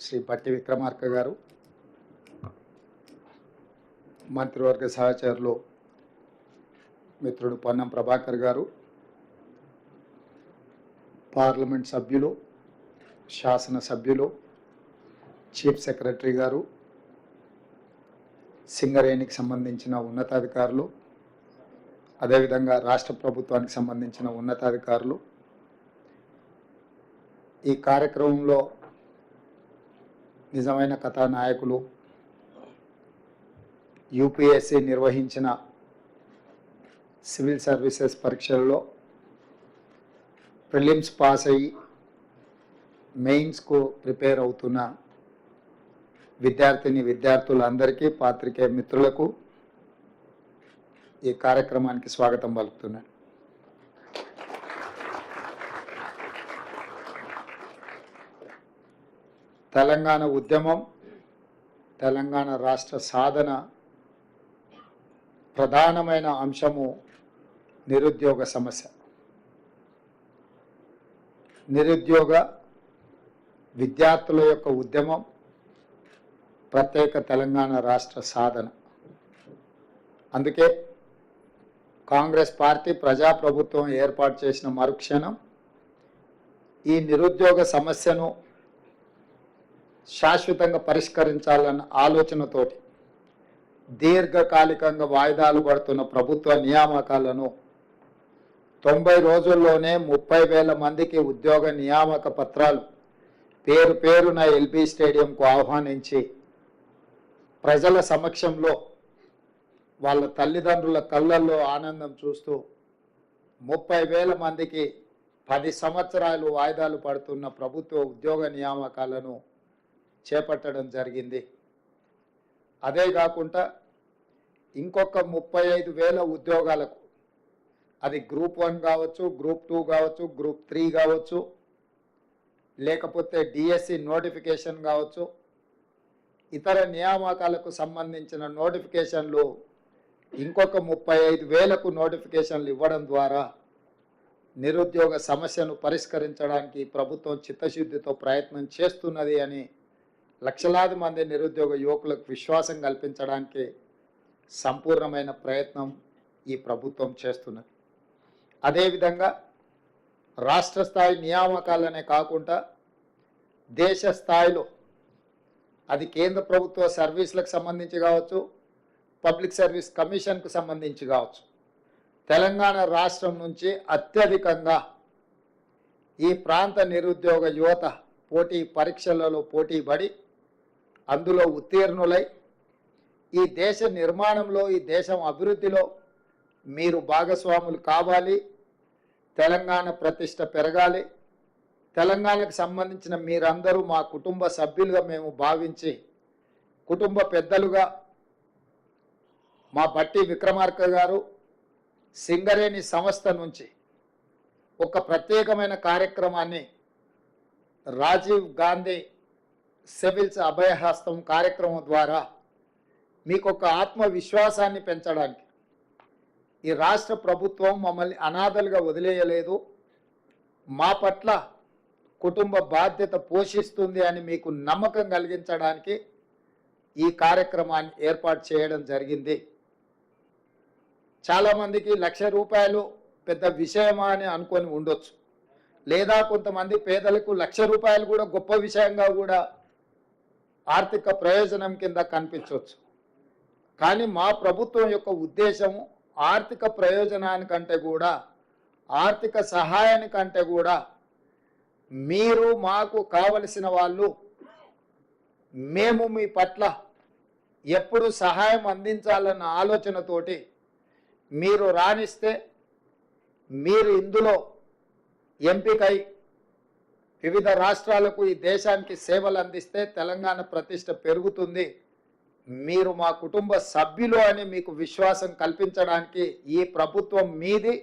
శ్రీ పట్టి విక్రమార్క గారు, మంత్రివర్గ సహచరులు మిత్రుడు పొన్నం ప్రభాకర్ గారు, పార్లమెంట్ సభ్యులు, శాసన సభ్యులు, చీఫ్ సెక్రటరీ గారు, సింగరేణికి సంబంధించిన ఉన్నతాధికారులు, అదేవిధంగా రాష్ట్ర ప్రభుత్వానికి సంబంధించిన ఉన్నతాధికారులు, ఈ కార్యక్రమంలో నిజమైన కథానాయకులు, యూపీఎస్సీ నిర్వహించిన సివిల్ సర్వీసెస్ పరీక్షల్లో ప్రిలిమ్స్ పాస్ అయ్యి మెయిన్స్కు ప్రిపేర్ అవుతున్న విద్యార్థులందరికీ, పాత్రికేయ మిత్రులకు ఈ కార్యక్రమానికి స్వాగతం పలుకుతున్నాను. తెలంగాణ ఉద్యమం, తెలంగాణ రాష్ట్ర సాధన ప్రధానమైన అంశము నిరుద్యోగ సమస్య. నిరుద్యోగ విద్యార్థుల యొక్క ఉద్యమం, ప్రత్యేక తెలంగాణ రాష్ట్ర సాధన. అందుకే కాంగ్రెస్ పార్టీ ప్రజాప్రభుత్వం ఏర్పాటు చేసిన మరుక్షణం ఈ నిరుద్యోగ సమస్యను శాశ్వతంగా పరిష్కరించాలన్న ఆలోచనతోటి దీర్ఘకాలికంగా వాయిదాలు పడుతున్న ప్రభుత్వ నియామకాలను 90 రోజుల్లోనే 30,000 మందికి ఉద్యోగ నియామక పత్రాలు పేరున ఎల్బీ స్టేడియంకు ఆహ్వానించి ప్రజల సమక్షంలో వాళ్ళ తల్లిదండ్రుల కళ్ళల్లో ఆనందం చూస్తూ 30,000 మందికి 10 సంవత్సరాలు వాయిదాలు పడుతున్న ప్రభుత్వ ఉద్యోగ నియామకాలను చేపట్టడం జరిగింది. అదే కాకుండా ఇంకొక 35,000 ఉద్యోగాలకు, అది గ్రూప్ 1 కావచ్చు, గ్రూప్ 2 కావచ్చు, గ్రూప్ 3 కావచ్చు, లేకపోతే డిఎస్సి నోటిఫికేషన్ కావచ్చు, ఇతర నియామకాలకు సంబంధించిన నోటిఫికేషన్లు ఇంకొక 35,000కు నోటిఫికేషన్లు ఇవ్వడం ద్వారా నిరుద్యోగ సమస్యను పరిష్కరించడానికి ప్రభుత్వం చిత్తశుద్ధితో ప్రయత్నం చేస్తున్నది అని లక్షలాది మంది నిరుద్యోగ యువకులకు విశ్వాసం కల్పించడానికి సంపూర్ణమైన ప్రయత్నం ఈ ప్రభుత్వం చేస్తున్నది. అదేవిధంగా రాష్ట్ర స్థాయి నియామకాలనే కాకుండా దేశ స్థాయిలో, అది కేంద్ర ప్రభుత్వ సర్వీసులకు సంబంధించి కావచ్చు, పబ్లిక్ సర్వీస్ కమిషన్కు సంబంధించి కావచ్చు, తెలంగాణ రాష్ట్రం నుంచి అత్యధికంగా ఈ ప్రాంత నిరుద్యోగ యువత పోటీ పరీక్షలలో పోటీపడి అందులో ఉత్తీర్ణులై ఈ దేశ నిర్మాణంలో, ఈ దేశం అభివృద్ధిలో మీరు భాగస్వాములు కావాలి, తెలంగాణ ప్రతిష్ట పెరగాలి, తెలంగాణకు సంబంధించిన మీరందరూ మా కుటుంబ సభ్యులుగా మేము భావించి, కుటుంబ పెద్దలుగా మా పట్టి విక్రమార్క గారు సింగరేణి సంస్థ నుంచి ఒక ప్రత్యేకమైన కార్యక్రమాన్ని రాజీవ్ గాంధీ సివిల్స్ అభయహస్తం కార్యక్రమం ద్వారా మీకు ఒక ఆత్మవిశ్వాసాన్ని పెంచడానికి, ఈ రాష్ట్ర ప్రభుత్వం మమ్మల్ని అనాథలుగా వదిలేయలేదు, మా పట్ల కుటుంబ బాధ్యత పోషిస్తుంది అని మీకు నమ్మకం కలిగించడానికి ఈ కార్యక్రమాన్ని ఏర్పాటు చేయడం జరిగింది. చాలామందికి ₹1,00,000 పెద్ద విషయమా అని అనుకొని ఉండొచ్చు, లేదా కొంతమంది పేదలకు ₹1,00,000 కూడా గొప్ప విషయంగా కూడా ఆర్థిక ప్రయోజనం కింద కనిపించవచ్చు. కానీ మా ప్రభుత్వం యొక్క ఉద్దేశము ఆర్థిక ప్రయోజనానికంటే కూడా, ఆర్థిక సహాయానికంటే కూడా మీరు మాకు కావలసిన వాళ్ళు, మేము మీ పట్ల ఎప్పుడు సహాయం అందించాలన్న ఆలోచనతోటి మీరు రాణిస్తే, మీరు ఇందులో ఎంపికై వివిధ రాష్ట్రాలకు, ఈ దేశానికి సేవలు అందిస్తే తెలంగాణ ప్రతిష్ట పెరుగుతుంది, మీరు మా కుటుంబ సభ్యులు అని మీకు విశ్వాసం కల్పించడానికి ఈ ప్రభుత్వం మీది,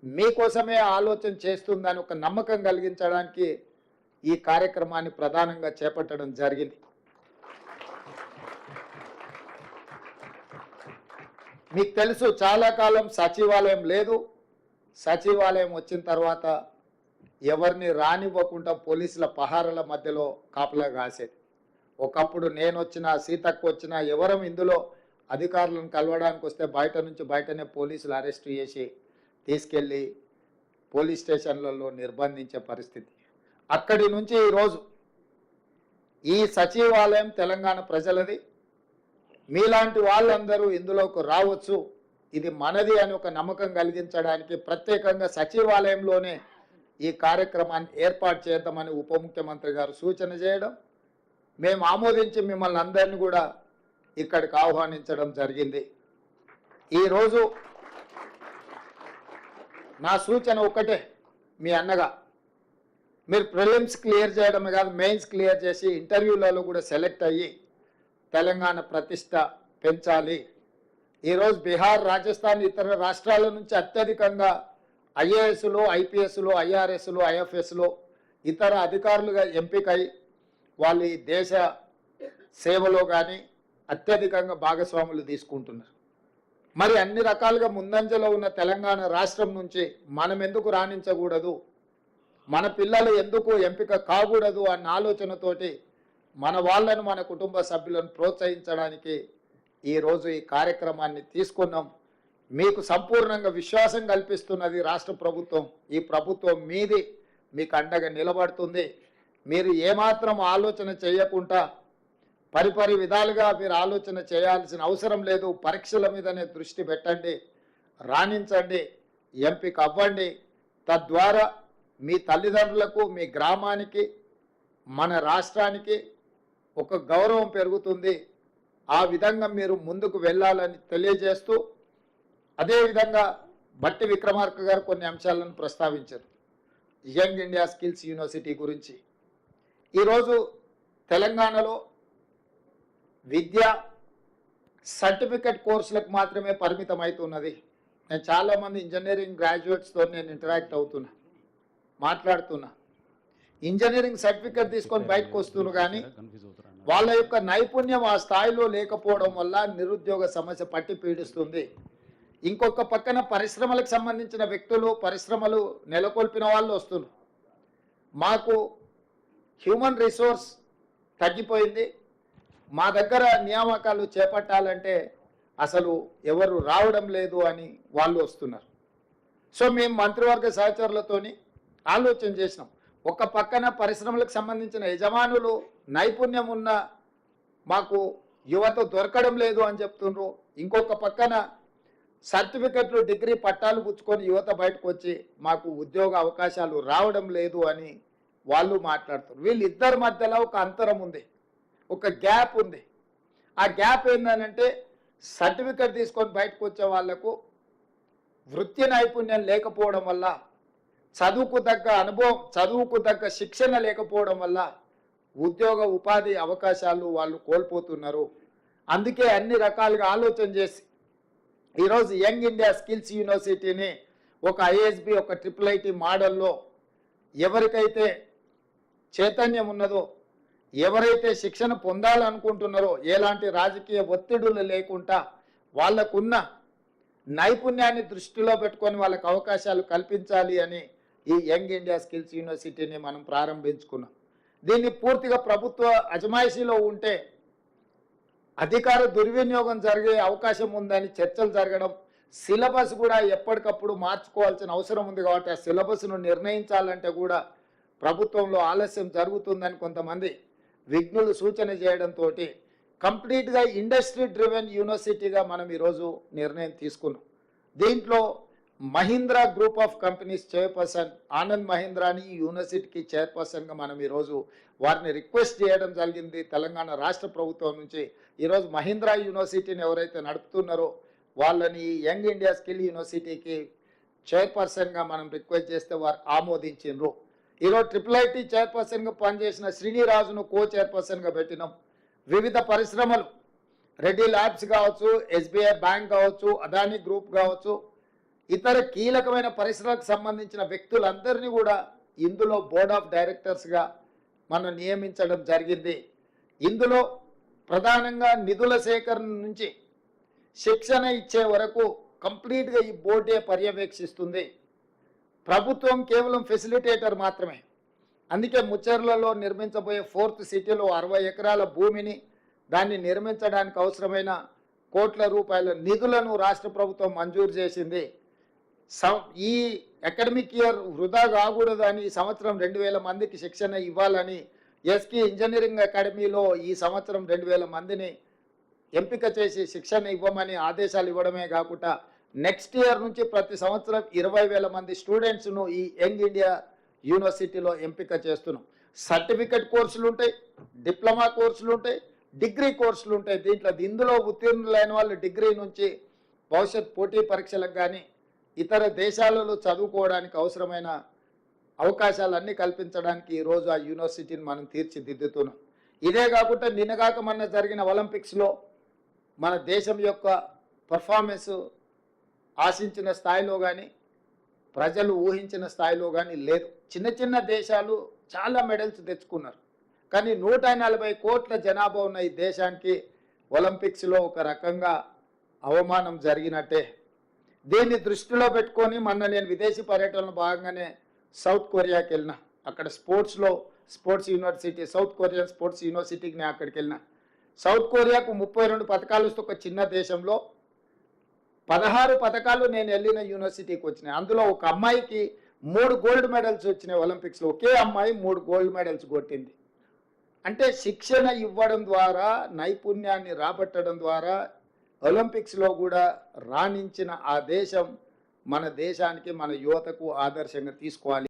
మీకోసమే ఆలోచన చేస్తుందని ఒక నమ్మకం కలిగించడానికి ఈ కార్యక్రమాన్ని ప్రధానంగా చేపట్టడం జరిగింది. మీకు తెలుసు, చాలా కాలం సచివాలయం లేదు. సచివాలయం వచ్చిన తర్వాత ఎవరిని రానివ్వకుండా పోలీసుల పహారాల మధ్యలో కాపలా కాసేది. ఒకప్పుడు నేను వచ్చినా సీతక్క వచ్చినా ఎవరం ఇందులో అధికారులను కలవడానికి వస్తే బయటనే పోలీసులు అరెస్ట్ చేసి తీసుకెళ్ళి పోలీస్ స్టేషన్లలో నిర్బంధించే పరిస్థితి. అక్కడి నుంచి ఈరోజు ఈ సచివాలయం తెలంగాణ ప్రజలది, మీలాంటి వాళ్ళందరూ ఇందులోకి రావచ్చు, ఇది మనది అని ఒక నమ్మకం కలిగించడానికి ప్రత్యేకంగా సచివాలయంలోనే ఈ కార్యక్రమాన్ని ఏర్పాటు చేద్దామని ఉప ముఖ్యమంత్రి గారు సూచన చేయడం, మేము ఆమోదించి మిమ్మల్ని అందరినీ కూడా ఇక్కడికి ఆహ్వానించడం జరిగింది. ఈరోజు నా సూచన ఒకటే, మీ అన్నగా మీరు ప్రిలిమ్స్ క్లియర్ చేయడమే కాదు మెయిన్స్ క్లియర్ చేసి ఇంటర్వ్యూలలో కూడా సెలెక్ట్ అయ్యి తెలంగాణ ప్రతిష్ట పెంచాలి. ఈరోజు బీహార్, రాజస్థాన్ ఇతర రాష్ట్రాల నుంచి అత్యధికంగా ఐఏఎస్లు, ఐపీఎస్లు, ఐఆర్ఎస్లు, ఐఎఫ్ఎస్లు ఇతర అధికారులుగా ఎంపికై వాళ్ళు ఈ దేశ సేవలో కానీ అత్యధికంగా భాగస్వాములు తీసుకుంటున్నారు. మరి అన్ని రకాలుగా ముందంజలో ఉన్న తెలంగాణ రాష్ట్రం నుంచి మనం ఎందుకు రాణించకూడదు, మన పిల్లలు ఎందుకు ఎంపిక కాకూడదు అన్న ఆలోచనతోటి మన వాళ్ళను, మన కుటుంబ సభ్యులను ప్రోత్సహించడానికి ఈరోజు ఈ కార్యక్రమాన్ని తీసుకున్నాం. మీకు సంపూర్ణంగా విశ్వాసం కల్పిస్తున్నది రాష్ట్ర ప్రభుత్వం. ఈ ప్రభుత్వం మీది, మీకు అండగా నిలబడుతుంది. మీరు ఏమాత్రం ఆలోచన చేయకుండా పరిపరి విధాలుగా మీరు ఆలోచన చేయాల్సిన అవసరం లేదు. పరీక్షల మీదనే దృష్టి పెట్టండి, రాణించండి, ఎంపిక అవ్వండి. తద్వారా మీ తల్లిదండ్రులకు, మీ గ్రామానికి, మన రాష్ట్రానికి ఒక గౌరవం పెరుగుతుంది. ఆ విధంగా మీరు ముందుకు వెళ్ళాలని తెలియజేస్తూ, అదేవిధంగా బట్టి విక్రమార్క గారు కొన్ని అంశాలను ప్రస్తావించారు. యంగ్ ఇండియా స్కిల్స్ యూనివర్సిటీ గురించి. ఈరోజు తెలంగాణలో విద్య సర్టిఫికెట్ కోర్సులకు మాత్రమే పరిమితం అవుతున్నది. నేను చాలామంది ఇంజనీరింగ్ గ్రాడ్యుయేట్స్తో నేను ఇంటరాక్ట్ అవుతున్నా, మాట్లాడుతున్నా. ఇంజనీరింగ్ సర్టిఫికెట్ తీసుకొని బయటకు వస్తున్నారు, కానీ వాళ్ళ యొక్క నైపుణ్యం ఆ స్థాయిలో లేకపోవడం వల్ల నిరుద్యోగ సమస్య పట్టి పీడిస్తుంది. ఇంకొక పక్కన పరిశ్రమలకు సంబంధించిన వ్యక్తులు, పరిశ్రమలు నెలకొల్పిన వాళ్ళు వస్తున్నారు. మాకు హ్యూమన్ రిసోర్స్ తగ్గిపోయింది, మా దగ్గర నియామకాలు చేపట్టాలంటే అసలు ఎవరు రావడం లేదు అని వాళ్ళు వస్తున్నారు. సో మేము మంత్రివర్గ సహచరులతోని ఆలోచన చేసినాం. ఒక పక్కన పరిశ్రమలకు సంబంధించిన యజమానులు నైపుణ్యం ఉన్న మాకు యువత దొరకడం లేదు అని చెప్తున్నారు. ఇంకొక పక్కన సర్టిఫికెట్లు, డిగ్రీ పట్టాలు పుచ్చుకొని యువత బయటకు వచ్చి మాకు ఉద్యోగ అవకాశాలు రావడం లేదు అని వాళ్ళు మాట్లాడుతారు. వీళ్ళిద్దరి మధ్యలో ఒక అంతరం ఉంది, ఒక గ్యాప్ ఉంది. ఆ గ్యాప్ ఏంటంటే సర్టిఫికెట్ తీసుకొని బయటకు వచ్చే వాళ్లకు వృత్తి నైపుణ్యం లేకపోవడం వల్ల, చదువుకు తగ్గ అనుభవం, చదువుకు తగ్గ శిక్షణ లేకపోవడం వల్ల ఉద్యోగ ఉపాధి అవకాశాలు వాళ్ళు కోల్పోతున్నారు. అందుకే అన్ని రకాలుగా ఆలోచన చేసి ఈరోజు యంగ్ ఇండియా స్కిల్స్ యూనివర్సిటీని ఒక ఐఎస్బి, ఒక IIIT మోడల్లో ఎవరికైతే చైతన్యం ఉన్నదో, ఎవరైతే శిక్షణ పొందాలనుకుంటున్నారో, ఎలాంటి రాజకీయ ఒత్తిడులు లేకుండా వాళ్ళకున్న నైపుణ్యాన్ని దృష్టిలో పెట్టుకొని వాళ్ళకు అవకాశాలు కల్పించాలి అని ఈ యంగ్ ఇండియా స్కిల్స్ యూనివర్సిటీని మనం ప్రారంభించుకున్నాం. దీన్ని పూర్తిగా ప్రభుత్వ అజమాయిషీలో ఉంటే అధికార దుర్వినియోగం జరిగే అవకాశం ఉందని చర్చలు జరగడం, సిలబస్ కూడా ఎప్పటికప్పుడు మార్చుకోవాల్సిన అవసరం ఉంది. కాబట్టి ఆ సిలబస్ను నిర్ణయించాలంటే కూడా ప్రభుత్వంలో ఆలస్యం జరుగుతుందని కొంతమంది విఘ్నులు సూచన చేయడంతో కంప్లీట్గా ఇండస్ట్రీ డ్రివెన్ యూనివర్సిటీగా మనం ఈరోజు నిర్ణయం తీసుకున్నాం. దీంట్లో Mahindra group of companies chairperson Anand మహీంద్రాని ఈ యూనివర్సిటీకి చైర్పర్సన్గా మనం ఈరోజు వారిని రిక్వెస్ట్ చేయడం జరిగింది. తెలంగాణ రాష్ట్ర ప్రభుత్వం నుంచి ఈరోజు మహీంద్రా యూనివర్సిటీని ఎవరైతే నడుపుతున్నారో వాళ్ళని యంగ్ ఇండియా స్కిల్ యూనివర్సిటీకి చైర్పర్సన్గా మనం రిక్వెస్ట్ చేస్తే వారు ఆమోదించారు. ఈరోజు IIIT చైర్పర్సన్గా పనిచేసిన శ్రీనిరాజును కో చైర్పర్సన్గా పెట్టినాం. వివిధ పరిశ్రమలు, రెడ్డి ల్యాబ్స్ కావచ్చు, SBI బ్యాంక్ కావచ్చు, అదానీ గ్రూప్ కావచ్చు, ఇతర కీలకమైన పరిశ్రమలకు సంబంధించిన వ్యక్తులందరినీ కూడా ఇందులో బోర్డ్ ఆఫ్ డైరెక్టర్స్గా మనం నియమించడం జరిగింది. ఇందులో ప్రధానంగా నిధుల సేకరణ నుంచి శిక్షణ ఇచ్చే వరకు కంప్లీట్గా ఈ బోర్డే పర్యవేక్షిస్తుంది. ప్రభుత్వం కేవలం ఫెసిలిటేటర్ మాత్రమే. అందుకే ముచ్చర్లలో నిర్మించబోయే 4th సిటీలో 60 ఎకరాల భూమిని దాన్ని నిర్మించడానికి అవసరమైన కోట్ల రూపాయల నిధులను రాష్ట్ర ప్రభుత్వం మంజూరు చేసింది. ఈ అకాడమిక్ ఇయర్ వృధా కాకూడదని ఈ సంవత్సరం 2000 మందికి శిక్షణ ఇవ్వాలని ఎస్కి ఇంజనీరింగ్ అకాడమీలో ఈ సంవత్సరం 2000 మందిని ఎంపిక చేసి శిక్షణ ఇవ్వమని ఆదేశాలు ఇవ్వడమే కాకుండా నెక్స్ట్ ఇయర్ నుంచి ప్రతి సంవత్సరం 20,000 మంది స్టూడెంట్స్ను ఈ యంగ్ ఇండియా యూనివర్సిటీలో ఎంపిక చేస్తున్నాం. సర్టిఫికెట్ కోర్సులు ఉంటాయి, డిప్లొమా కోర్సులు ఉంటాయి, డిగ్రీ కోర్సులు ఉంటాయి. ఇందులో ఉత్తీర్ణులైన వాళ్ళు డిగ్రీ నుంచి భవిష్యత్ పోటీ పరీక్షలకు కానీ ఇతర దేశాలలో చదువుకోవడానికి అవసరమైన అవకాశాలన్నీ కల్పించడానికి ఈరోజు ఆ యూనివర్సిటీని మనం తీర్చిదిద్దుతున్నాం. ఇదే కాకుండా నిన్నగాక మొన్న జరిగిన ఒలింపిక్స్లో మన దేశం యొక్క పర్ఫార్మెన్స్ ఆశించిన స్థాయిలో కానీ ప్రజలు ఊహించిన స్థాయిలో కానీ లేదు. చిన్న చిన్న దేశాలు చాలా మెడల్స్ తెచ్చుకున్నారు. కానీ 140 కోట్ల జనాభా ఉన్న ఈ దేశానికి ఒలింపిక్స్లో ఒక రకంగా అవమానం జరిగినట్టే. దీన్ని దృష్టిలో పెట్టుకొని మొన్న నేను విదేశీ పర్యటనలో భాగంగానే సౌత్ కొరియాకి వెళ్ళిన. అక్కడ sports university, south Korean sports యూనివర్సిటీకి నేను అక్కడికి వెళ్ళిన. సౌత్ కొరియాకు 32 పథకాలు వస్తే ఒక చిన్న దేశంలో 16 పథకాలు నేను వెళ్ళిన యూనివర్సిటీకి వచ్చినాయి. అందులో ఒక అమ్మాయికి 3 గోల్డ్ మెడల్స్ వచ్చినాయి ఒలింపిక్స్లో. ఒకే అమ్మాయి 3 గోల్డ్ మెడల్స్ కొట్టింది. అంటే శిక్షణ ఇవ్వడం ద్వారా, నైపుణ్యాన్ని రాబట్టడం ద్వారా ఒలింపిక్స్లో కూడా రాణించిన ఆ దేశం మన దేశానికి, మన యువతకు ఆదర్శంగా తీసుకోవాలి.